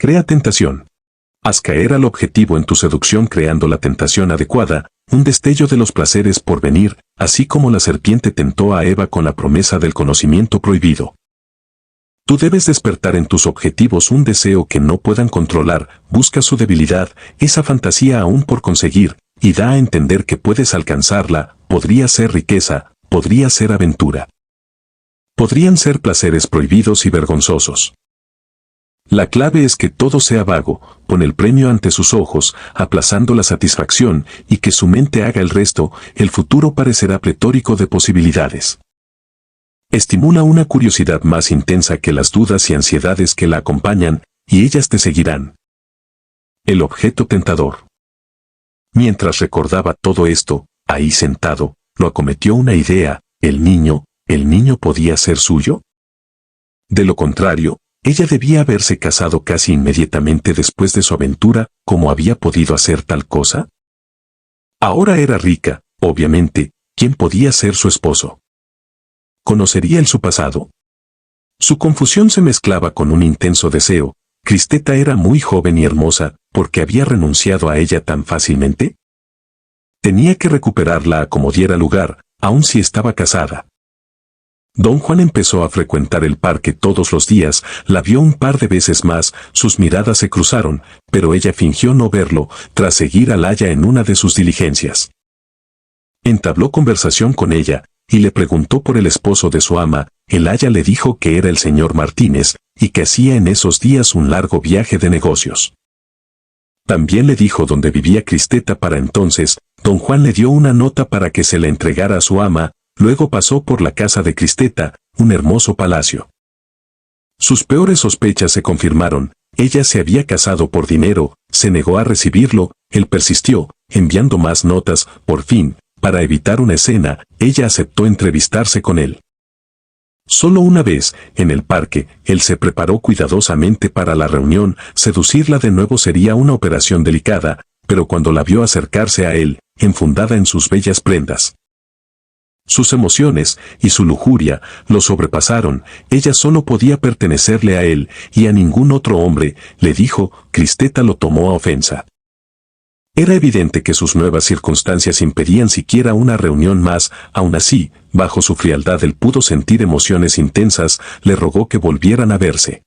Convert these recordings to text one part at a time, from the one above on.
Crea tentación. Haz caer al objetivo en tu seducción creando la tentación adecuada, un destello de los placeres por venir, así como la serpiente tentó a Eva con la promesa del conocimiento prohibido. Tú debes despertar en tus objetivos un deseo que no puedan controlar, busca su debilidad, esa fantasía aún por conseguir, y da a entender que puedes alcanzarla, podría ser riqueza, podría ser aventura. Podrían ser placeres prohibidos y vergonzosos. La clave es que todo sea vago, pon el premio ante sus ojos, aplazando la satisfacción, y que su mente haga el resto, el futuro parecerá pletórico de posibilidades. Estimula una curiosidad más intensa que las dudas y ansiedades que la acompañan, y ellas te seguirán. El objeto tentador. Mientras recordaba todo esto, ahí sentado, lo acometió una idea, ¿el niño podía ser suyo? De lo contrario, ella debía haberse casado casi inmediatamente después de su aventura, ¿cómo había podido hacer tal cosa? Ahora era rica, obviamente, ¿quién podía ser su esposo? ¿Conocería él su pasado? Su confusión se mezclaba con un intenso deseo. ¿Cristeta era muy joven y hermosa, porque había renunciado a ella tan fácilmente? Tenía que recuperarla a como diera lugar, aun si estaba casada. Don Juan empezó a frecuentar el parque todos los días, la vio un par de veces más, sus miradas se cruzaron, pero ella fingió no verlo, tras seguir al aya en una de sus diligencias. Entabló conversación con ella, y le preguntó por el esposo de su ama. El aya le dijo que era el señor Martínez, y que hacía en esos días un largo viaje de negocios. También le dijo dónde vivía Cristeta para entonces. Don Juan le dio una nota para que se la entregara a su ama. Luego pasó por la casa de Cristeta, un hermoso palacio. Sus peores sospechas se confirmaron. Ella se había casado por dinero, se negó a recibirlo, él persistió, enviando más notas. Por fin, para evitar una escena, ella aceptó entrevistarse con él. Solo una vez, en el parque, él se preparó cuidadosamente para la reunión. Seducirla de nuevo sería una operación delicada, pero cuando la vio acercarse a él, enfundada en sus bellas prendas, sus emociones y su lujuria lo sobrepasaron. Ella solo podía pertenecerle a él y a ningún otro hombre, le dijo. Cristeta lo tomó a ofensa. Era evidente que sus nuevas circunstancias impedían siquiera una reunión más. Aún así, bajo su frialdad él pudo sentir emociones intensas. Le rogó que volvieran a verse.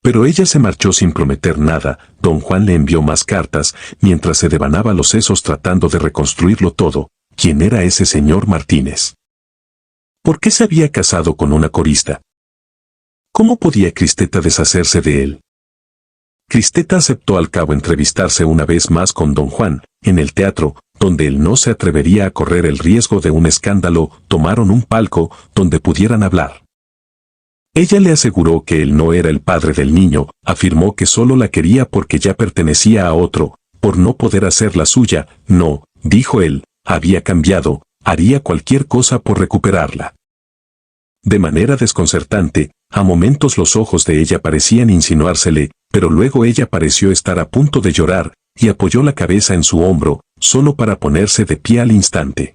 Pero ella se marchó sin prometer nada. Don Juan le envió más cartas, mientras se devanaba los sesos tratando de reconstruirlo todo. ¿Quién era ese señor Martínez? ¿Por qué se había casado con una corista? ¿Cómo podía Cristeta deshacerse de él? Cristeta aceptó al cabo entrevistarse una vez más con don Juan, en el teatro, donde él no se atrevería a correr el riesgo de un escándalo. Tomaron un palco donde pudieran hablar. Ella le aseguró que él no era el padre del niño, afirmó que solo la quería porque ya pertenecía a otro, por no poder hacerla suya. No, dijo él, había cambiado, haría cualquier cosa por recuperarla. De manera desconcertante, a momentos los ojos de ella parecían insinuársele, pero luego ella pareció estar a punto de llorar, y apoyó la cabeza en su hombro, solo para ponerse de pie al instante.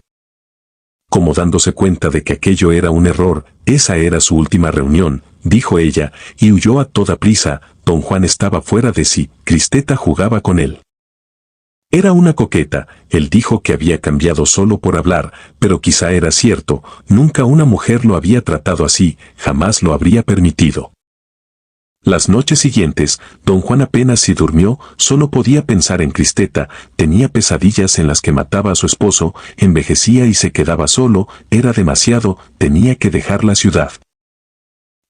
Como dándose cuenta de que aquello era un error, esa era su última reunión, dijo ella, y huyó a toda prisa. Don Juan estaba fuera de sí. Cristeta jugaba con él. Era una coqueta. Él dijo que había cambiado solo por hablar, pero quizá era cierto. Nunca una mujer lo había tratado así, jamás lo habría permitido. Las noches siguientes, don Juan apenas si durmió, solo podía pensar en Cristeta. Tenía pesadillas en las que mataba a su esposo, envejecía y se quedaba solo. Era demasiado, tenía que dejar la ciudad.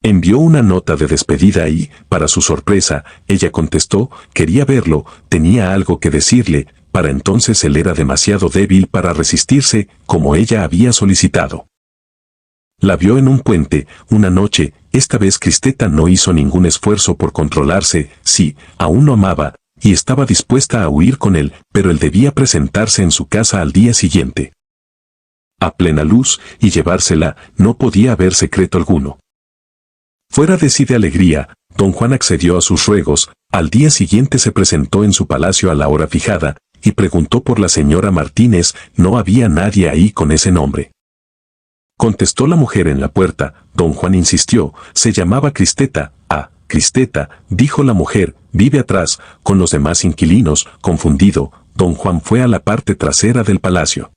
Envió una nota de despedida y, para su sorpresa, ella contestó. Quería verlo, tenía algo que decirle. Para entonces él era demasiado débil para resistirse, como ella había solicitado. La vio en un puente, una noche. Esta vez Cristeta no hizo ningún esfuerzo por controlarse. Sí, aún lo amaba, y estaba dispuesta a huir con él, pero él debía presentarse en su casa al día siguiente. A plena luz, y llevársela. No podía haber secreto alguno. Fuera de sí de alegría, don Juan accedió a sus ruegos. Al día siguiente se presentó en su palacio a la hora fijada, y preguntó por la señora Martínez. No había nadie ahí con ese nombre. Contestó la mujer en la puerta. Don Juan insistió. Se llamaba Cristeta. Ah, Cristeta, dijo la mujer, vive atrás, con los demás inquilinos. Confundido, don Juan fue a la parte trasera del palacio.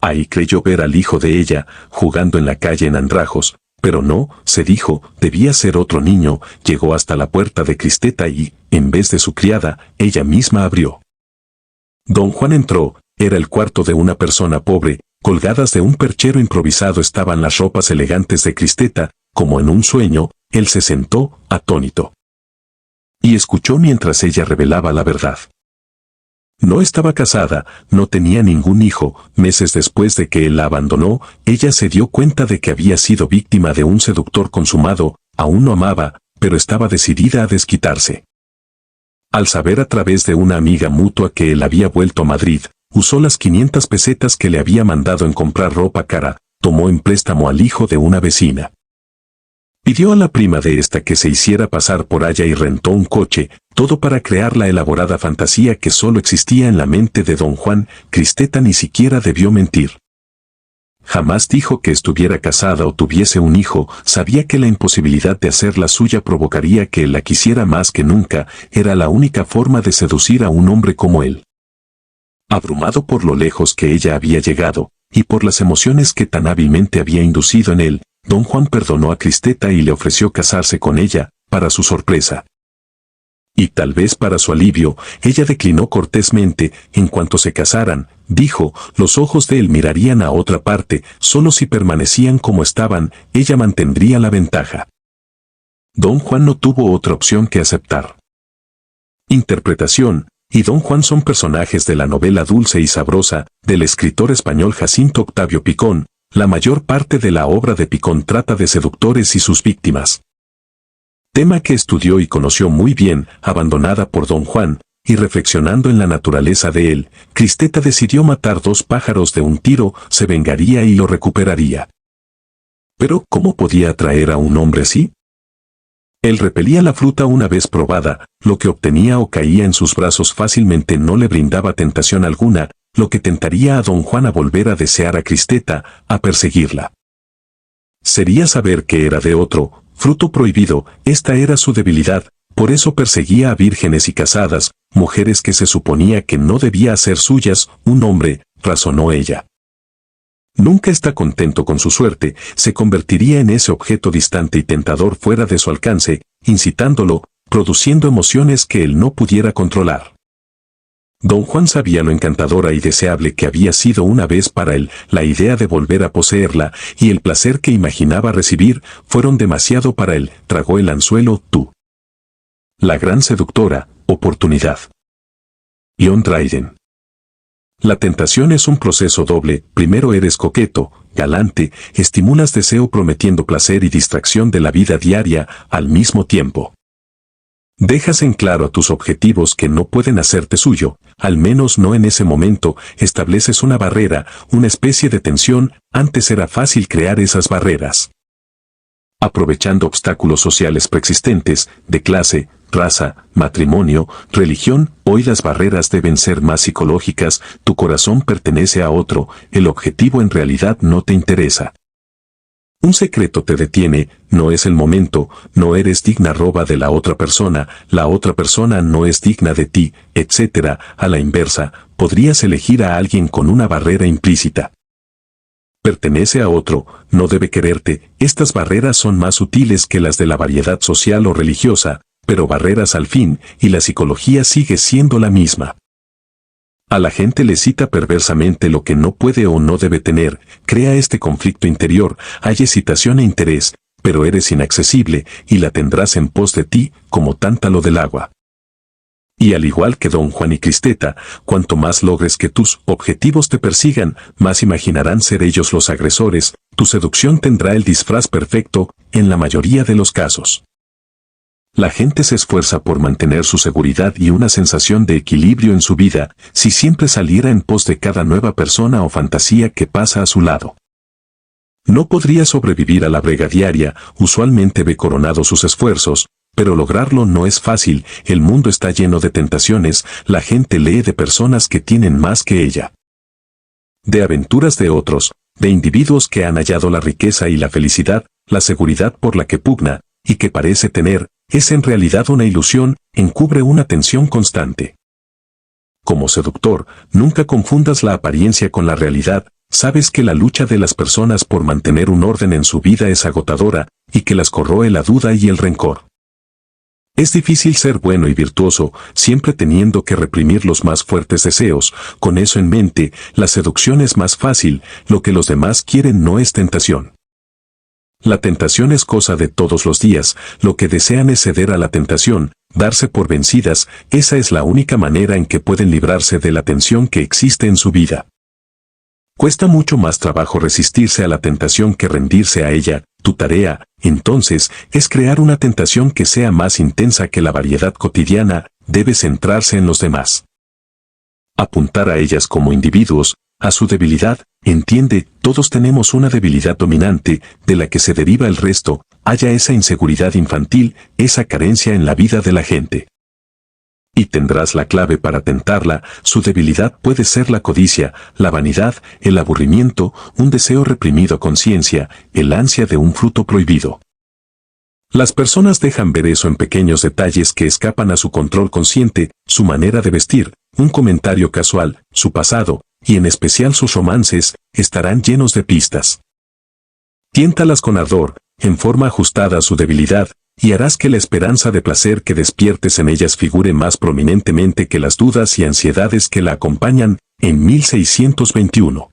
Ahí creyó ver al hijo de ella, jugando en la calle en andrajos, pero no, se dijo, debía ser otro niño. Llegó hasta la puerta de Cristeta y, en vez de su criada, ella misma abrió. Don Juan entró, era el cuarto de una persona pobre. Colgadas de un perchero improvisado estaban las ropas elegantes de Cristeta. Como en un sueño, él se sentó, atónito. Y escuchó mientras ella revelaba la verdad. No estaba casada, no tenía ningún hijo. Meses después de que él la abandonó, ella se dio cuenta de que había sido víctima de un seductor consumado. Aún no amaba, pero estaba decidida a desquitarse. Al saber a través de una amiga mutua que él había vuelto a Madrid, usó las 500 pesetas que le había mandado en comprar ropa cara, tomó en préstamo al hijo de una vecina. Pidió a la prima de esta que se hiciera pasar por ella y rentó un coche, todo para crear la elaborada fantasía que solo existía en la mente de don Juan. Cristeta ni siquiera debió mentir. Jamás dijo que estuviera casada o tuviese un hijo. Sabía que la imposibilidad de hacerla suya provocaría que él la quisiera más que nunca. Era la única forma de seducir a un hombre como él. Abrumado por lo lejos que ella había llegado, y por las emociones que tan hábilmente había inducido en él, don Juan perdonó a Cristeta y le ofreció casarse con ella. Para su sorpresa, y tal vez para su alivio, ella declinó cortésmente. En cuanto se casaran, dijo, los ojos de él mirarían a otra parte. Solo si permanecían como estaban, ella mantendría la ventaja. Don Juan no tuvo otra opción que aceptar. Interpretación y don Juan son personajes de la novela Dulce y Sabrosa, del escritor español Jacinto Octavio Picón. La mayor parte de la obra de Picón trata de seductores y sus víctimas. Tema que estudió y conoció muy bien. Abandonada por don Juan, y reflexionando en la naturaleza de él, Cristeta decidió matar 2 pájaros de un tiro. Se vengaría y lo recuperaría. Pero, ¿cómo podía atraer a un hombre así? Él repelía la fruta una vez probada. Lo que obtenía o caía en sus brazos fácilmente no le brindaba tentación alguna, lo que tentaría a don Juan a volver a desear a Cristeta, a perseguirla. Sería saber que era de otro, fruto prohibido. Esta era su debilidad, por eso perseguía a vírgenes y casadas, mujeres que se suponía que no debía hacer suyas. Un hombre, razonó ella, nunca está contento con su suerte. Se convertiría en ese objeto distante y tentador fuera de su alcance, incitándolo, produciendo emociones que él no pudiera controlar. Don Juan sabía lo encantadora y deseable que había sido una vez para él la idea de volver a poseerla, y el placer que imaginaba recibir fueron demasiado para él. Tragó el anzuelo. Tú. La gran seductora, oportunidad. John Dryden. La tentación es un proceso doble. Primero eres coqueto, galante, estimulas deseo prometiendo placer y distracción de la vida diaria al mismo tiempo. Dejas en claro a tus objetivos que no pueden hacerte suyo, al menos no en ese momento. Estableces una barrera, una especie de tensión. Antes era fácil crear esas barreras, aprovechando obstáculos sociales preexistentes, de clase, raza, matrimonio, religión. Hoy las barreras deben ser más psicológicas. Tu corazón pertenece a otro, el objetivo en realidad no te interesa. Un secreto te detiene, no es el momento, no eres digna. Roba de la otra persona no es digna de ti, etc. A la inversa, podrías elegir a alguien con una barrera implícita. Pertenece a otro, no debe quererte. Estas barreras son más sutiles que las de la variedad social o religiosa, pero barreras al fin, y la psicología sigue siendo la misma. A la gente le cita perversamente lo que no puede o no debe tener. Crea este conflicto interior. Hay excitación e interés, pero eres inaccesible, y la tendrás en pos de ti, como tántalo del agua. Y al igual que don Juan y Cristeta, cuanto más logres que tus objetivos te persigan, más imaginarán ser ellos los agresores. Tu seducción tendrá el disfraz perfecto, en la mayoría de los casos. La gente se esfuerza por mantener su seguridad y una sensación de equilibrio en su vida. Si siempre saliera en pos de cada nueva persona o fantasía que pasa a su lado, no podría sobrevivir a la brega diaria. Usualmente ve coronados sus esfuerzos, pero lograrlo no es fácil. El mundo está lleno de tentaciones. La gente lee de personas que tienen más que ella, de aventuras de otros, de individuos que han hallado la riqueza y la felicidad, la seguridad por la que pugna, y que parece tener. es en realidad una ilusión, encubre una tensión constante. Como seductor, nunca confundas la apariencia con la realidad, sabes que la lucha de las personas por mantener un orden en su vida es agotadora, y que las corroe la duda y el rencor. Es difícil ser bueno y virtuoso, siempre teniendo que reprimir los más fuertes deseos. Con eso en mente, la seducción es más fácil, lo que los demás quieren no es tentación. La tentación es cosa de todos los días, lo que desean es ceder a la tentación, darse por vencidas, esa es la única manera en que pueden librarse de la tensión que existe en su vida. Cuesta mucho más trabajo resistirse a la tentación que rendirse a ella. Tu tarea, entonces, es crear una tentación que sea más intensa que la variedad cotidiana, debe centrarse en los demás. Apuntar a ellas como individuos, a su debilidad, entiende, todos tenemos una debilidad dominante, de la que se deriva el resto, haya esa inseguridad infantil, esa carencia en la vida de la gente. Y tendrás la clave para tentarla, su debilidad puede ser la codicia, la vanidad, el aburrimiento, un deseo reprimido a conciencia, el ansia de un fruto prohibido. Las personas dejan ver eso en pequeños detalles que escapan a su control consciente, su manera de vestir, un comentario casual, su pasado, y en especial sus romances, estarán llenos de pistas. Tiéntalas con ardor, en forma ajustada a su debilidad, y harás que la esperanza de placer que despiertes en ellas figure más prominentemente que las dudas y ansiedades que la acompañan. En 1621.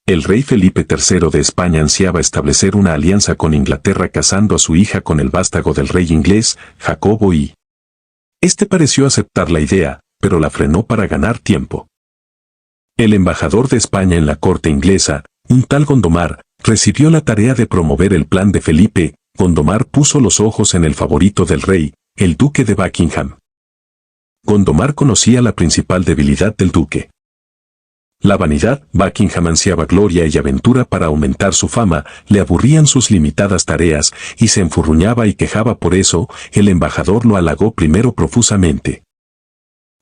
El rey Felipe III de España ansiaba establecer una alianza con Inglaterra casando a su hija con el vástago del rey inglés, Jacobo I. Este pareció aceptar la idea, pero la frenó para ganar tiempo. El embajador de España en la corte inglesa, un tal Gondomar, recibió la tarea de promover el plan de Felipe. Gondomar puso los ojos en el favorito del rey, el duque de Buckingham. Gondomar conocía la principal debilidad del duque. La vanidad. Buckingham ansiaba gloria y aventura para aumentar su fama, le aburrían sus limitadas tareas, y se enfurruñaba y quejaba por eso. El embajador lo halagó primero profusamente.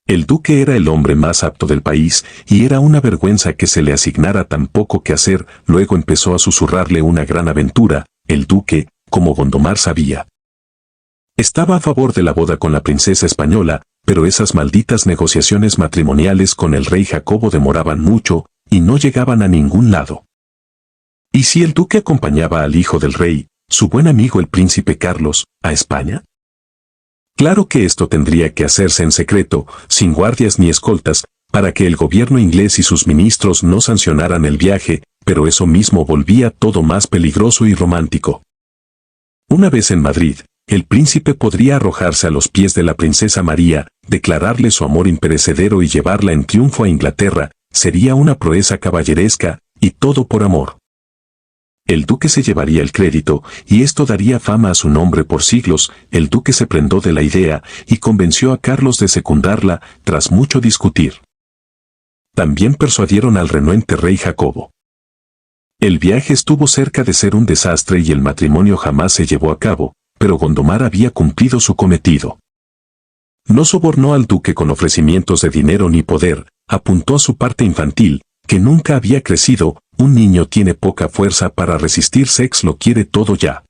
El duque era el hombre más apto del país, y era una vergüenza que se le asignara tan poco que hacer. Luego empezó a susurrarle una gran aventura. El duque, como Gondomar sabía, estaba a favor de la boda con la princesa española, pero esas malditas negociaciones matrimoniales con el rey Jacobo demoraban mucho, y no llegaban a ningún lado. ¿Y si el duque acompañaba al hijo del rey, su buen amigo el príncipe Carlos, a España? Claro que esto tendría que hacerse en secreto, sin guardias ni escoltas, para que el gobierno inglés y sus ministros no sancionaran el viaje, pero eso mismo volvía todo más peligroso y romántico. Una vez en Madrid, el príncipe podría arrojarse a los pies de la princesa María, declararle su amor imperecedero y llevarla en triunfo a Inglaterra, sería una proeza caballeresca, y todo por amor. El duque se llevaría el crédito, y esto daría fama a su nombre por siglos. El duque se prendó de la idea, y convenció a Carlos de secundarla, tras mucho discutir. También persuadieron al renuente rey Jacobo. El viaje estuvo cerca de ser un desastre y el matrimonio jamás se llevó a cabo, pero Gondomar había cumplido su cometido. No sobornó al duque con ofrecimientos de dinero ni poder, apuntó a su parte infantil, que nunca había crecido. Un niño tiene poca fuerza para resistir, Sex lo quiere todo ya.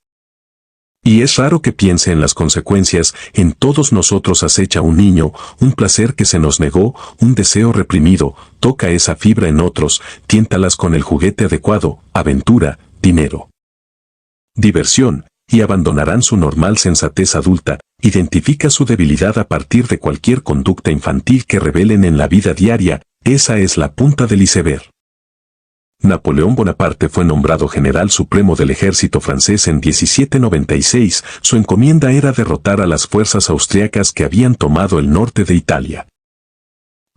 Y es raro que piense en las consecuencias. En todos nosotros acecha un niño, un placer que se nos negó, un deseo reprimido. Toca esa fibra en otros, tiéntalas con el juguete adecuado, aventura, dinero, diversión, y abandonarán su normal sensatez adulta. Identifica su debilidad a partir de cualquier conducta infantil que revelen en la vida diaria. Esa es la punta del iceberg. Napoleón Bonaparte fue nombrado general supremo del ejército francés en 1796, su encomienda era derrotar a las fuerzas austriacas que habían tomado el norte de Italia.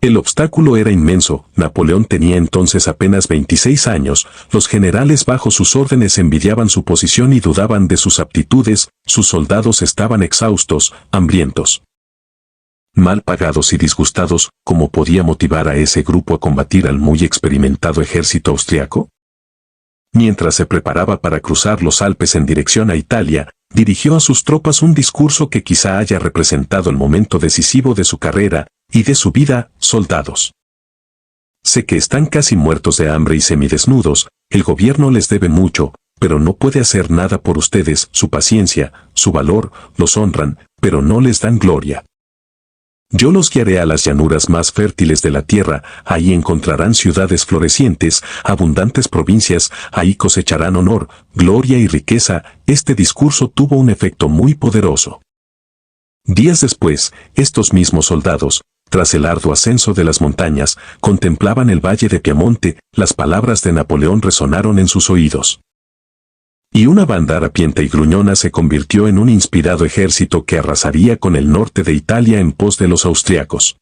El obstáculo era inmenso, Napoleón tenía entonces apenas 26 años, los generales bajo sus órdenes envidiaban su posición y dudaban de sus aptitudes, sus soldados estaban exhaustos, hambrientos, mal pagados y disgustados. ¿Cómo podía motivar a ese grupo a combatir al muy experimentado ejército austriaco? Mientras se preparaba para cruzar los Alpes en dirección a Italia, dirigió a sus tropas un discurso que quizá haya representado el momento decisivo de su carrera y de su vida. Soldados, sé que están casi muertos de hambre y semidesnudos, el gobierno les debe mucho, pero no puede hacer nada por ustedes. Su paciencia, su valor, los honran, pero no les dan gloria. Yo los guiaré a las llanuras más fértiles de la tierra, ahí encontrarán ciudades florecientes, abundantes provincias, ahí cosecharán honor, gloria y riqueza. Este discurso tuvo un efecto muy poderoso. Días después, estos mismos soldados, tras el arduo ascenso de las montañas, contemplaban el valle de Piamonte. Las palabras de Napoleón resonaron en sus oídos. Y una banda harapienta y gruñona se convirtió en un inspirado ejército que arrasaría con el norte de Italia en pos de los austriacos.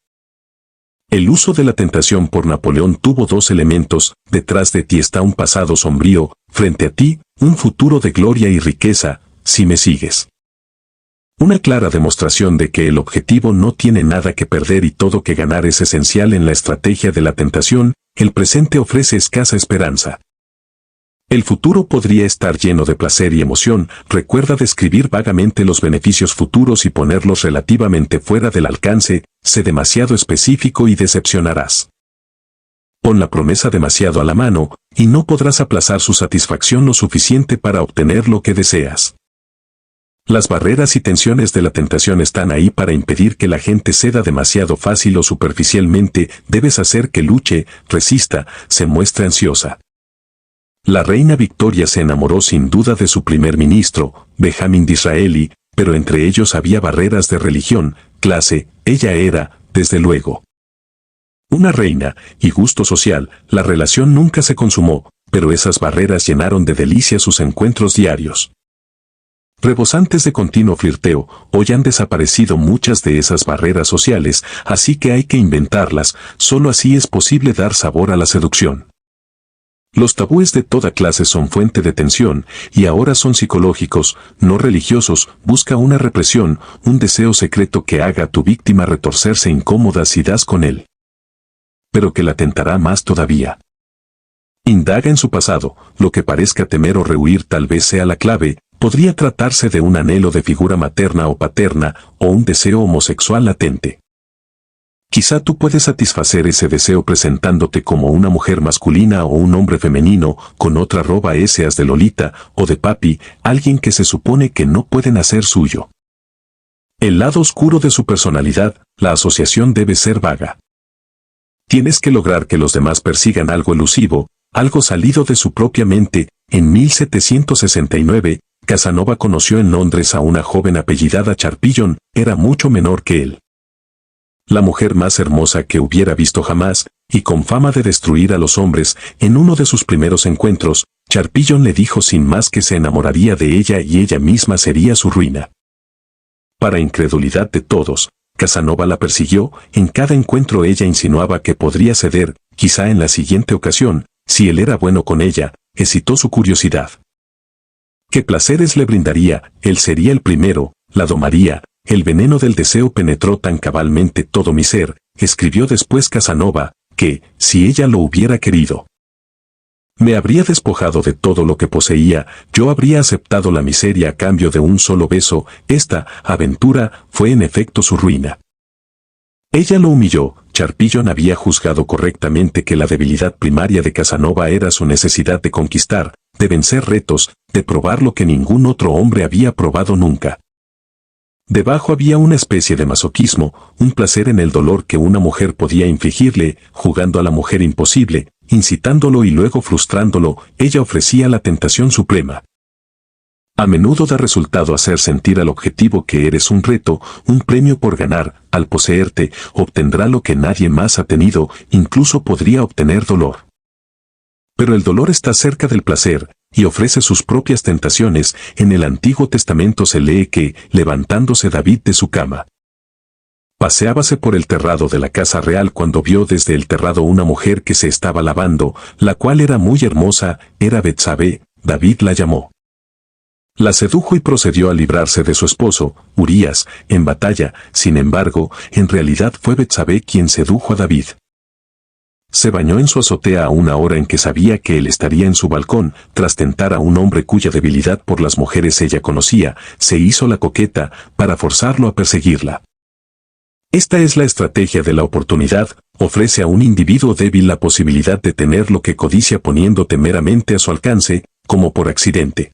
El uso de la tentación por Napoleón tuvo dos elementos: detrás de ti está un pasado sombrío, frente a ti, un futuro de gloria y riqueza, si me sigues. Una clara demostración de que el objetivo no tiene nada que perder y todo que ganar es esencial en la estrategia de la tentación. El presente ofrece escasa esperanza. El futuro podría estar lleno de placer y emoción. Recuerda describir vagamente los beneficios futuros y ponerlos relativamente fuera del alcance. Sé demasiado específico y decepcionarás. Pon la promesa demasiado a la mano, y no podrás aplazar su satisfacción lo suficiente para obtener lo que deseas. Las barreras y tensiones de la tentación están ahí para impedir que la gente ceda demasiado fácil o superficialmente. Debes hacer que luche, resista, se muestre ansiosa. La reina Victoria se enamoró sin duda de su primer ministro, Benjamín Disraeli, pero entre ellos había barreras de religión, clase. Ella era, desde luego, una reina, y gusto social. La relación nunca se consumó, pero esas barreras llenaron de delicia sus encuentros diarios. Rebosantes de continuo flirteo, hoy han desaparecido muchas de esas barreras sociales, así que hay que inventarlas. Solo así es posible dar sabor a la seducción. Los tabúes de toda clase son fuente de tensión, y ahora son psicológicos, no religiosos. Busca una represión, un deseo secreto que haga a tu víctima retorcerse incómoda si das con él, pero que la tentará más todavía. Indaga en su pasado. Lo que parezca temer o rehuir tal vez sea la clave. Podría tratarse de un anhelo de figura materna o paterna, o un deseo homosexual latente. Quizá tú puedes satisfacer ese deseo presentándote como una mujer masculina o un hombre femenino, con otra ropa esas de Lolita o de Papi, alguien que se supone que no pueden hacer suyo. El lado oscuro de su personalidad, la asociación debe ser vaga. Tienes que lograr que los demás persigan algo elusivo, algo salido de su propia mente. En 1769, Casanova conoció en Londres a una joven apellidada Charpillon. Era mucho menor que él. La mujer más hermosa que hubiera visto jamás, y con fama de destruir a los hombres. En uno de sus primeros encuentros, Charpillon le dijo sin más que se enamoraría de ella y ella misma sería su ruina. Para incredulidad de todos, Casanova la persiguió. En cada encuentro ella insinuaba que podría ceder. Quizá en la siguiente ocasión, si él era bueno con ella, excitó su curiosidad. ¿Qué placeres le brindaría? Él sería el primero, la domaría. El veneno del deseo penetró tan cabalmente todo mi ser, escribió después Casanova, que, si ella lo hubiera querido, me habría despojado de todo lo que poseía. Yo habría aceptado la miseria a cambio de un solo beso. Esta aventura fue en efecto su ruina. Ella lo humilló. Charpillon había juzgado correctamente que la debilidad primaria de Casanova era su necesidad de conquistar, de vencer retos, de probar lo que ningún otro hombre había probado nunca. Debajo había una especie de masoquismo, un placer en el dolor que una mujer podía infligirle, jugando a la mujer imposible, incitándolo y luego frustrándolo. Ella ofrecía la tentación suprema. A menudo da resultado hacer sentir al objetivo que eres un reto, un premio por ganar. Al poseerte, obtendrá lo que nadie más ha tenido, incluso podría obtener dolor. Pero el dolor está cerca del placer, y ofrece sus propias tentaciones. En el Antiguo Testamento se lee que, levantándose David de su cama, paseábase por el terrado de la casa real cuando vio desde el terrado una mujer que se estaba lavando, la cual era muy hermosa, era Betsabé. David la llamó. La sedujo y procedió a librarse de su esposo, Urías, en batalla. Sin embargo, en realidad fue Betsabé quien sedujo a David. Se bañó en su azotea a una hora en que sabía que él estaría en su balcón. Tras tentar a un hombre cuya debilidad por las mujeres ella conocía, se hizo la coqueta, para forzarlo a perseguirla. Esta es la estrategia de la oportunidad. Ofrece a un individuo débil la posibilidad de tener lo que codicia poniéndote meramente a su alcance. como por accidente.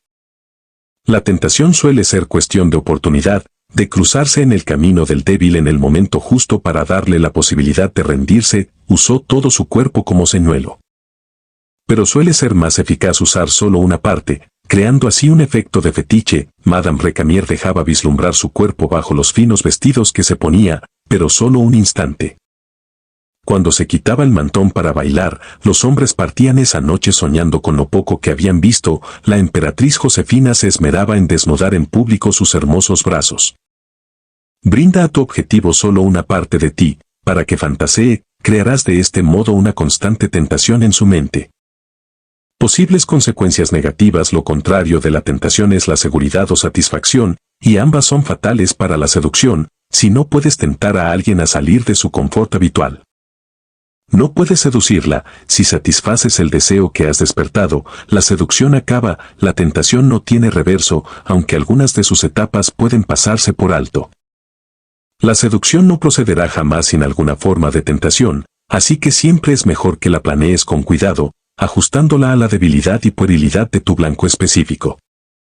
La tentación suele ser cuestión de oportunidad, de cruzarse en el camino del débil en el momento justo para darle la posibilidad de rendirse. Usó todo su cuerpo como señuelo. Pero suele ser más eficaz usar solo una parte, creando así un efecto de fetiche. Madame Recamier dejaba vislumbrar su cuerpo bajo los finos vestidos que se ponía, pero solo un instante. Cuando se quitaba el mantón para bailar, los hombres partían esa noche soñando con lo poco que habían visto. La emperatriz Josefina se esmeraba en desnudar en público sus hermosos brazos. Brinda a tu objetivo solo una parte de ti, para que fantasee. Crearás de este modo una constante tentación en su mente. Posibles consecuencias negativas. Lo contrario de la tentación es la seguridad o satisfacción, y ambas son fatales para la seducción. Si no puedes tentar a alguien a salir de su confort habitual, no puedes seducirla. Si satisfaces el deseo que has despertado, la seducción acaba. La tentación no tiene reverso, aunque algunas de sus etapas pueden pasarse por alto. La seducción no procederá jamás sin alguna forma de tentación, así que siempre es mejor que la planees con cuidado, ajustándola a la debilidad y puerilidad de tu blanco específico.